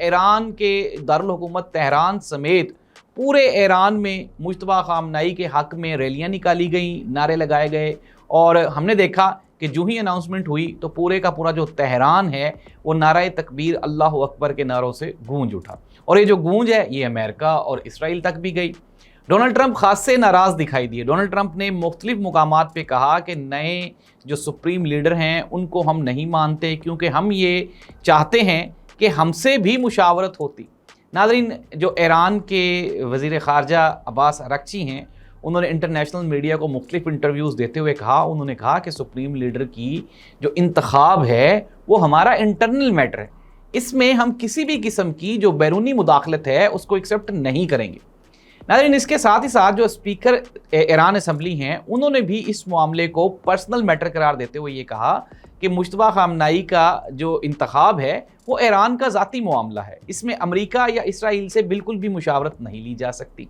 ایران کے دارالحکومت تہران سمیت پورے ایران میں مجتبیٰ خامنہئی کے حق میں ریلیاں نکالی گئیں، نعرے لگائے گئے، اور ہم نے دیکھا کہ جو ہی اناؤنسمنٹ ہوئی تو پورے کا پورا جو تہران ہے وہ نعرہ تکبیر اللہ اکبر کے نعروں سے گونج اٹھا، اور یہ جو گونج ہے یہ امریکہ اور اسرائیل تک بھی گئی۔ ڈونلڈ ٹرمپ خاص سے ناراض دکھائی دیے۔ ڈونلڈ ٹرمپ نے مختلف مقامات پہ کہا کہ نئے جو سپریم لیڈر ہیں ان کو ہم نہیں مانتے، کیونکہ ہم یہ چاہتے ہیں کہ ہم سے بھی مشاورت ہوتی۔ ناظرین، جو ایران کے وزیر خارجہ عباس اراغچی ہیں، انہوں نے انٹرنیشنل میڈیا کو مختلف انٹرویوز دیتے ہوئے انہوں نے کہا کہ سپریم لیڈر کی جو انتخاب ہے وہ ہمارا انٹرنل میٹر ہے، اس میں ہم کسی بھی قسم کی جو بیرونی مداخلت ہے اس کو ایکسیپٹ نہیں کریں گے۔ ناظرین، اس کے ساتھ ہی ساتھ جو اسپیکر ایران اسمبلی ہیں انہوں نے بھی اس معاملے کو پرسنل میٹر قرار دیتے ہوئے یہ کہا کہ مجتبیٰ خامنہئی کا جو انتخاب ہے وہ ایران کا ذاتی معاملہ ہے، اس میں امریکہ یا اسرائیل سے بالکل بھی مشاورت نہیں لی جا سکتی۔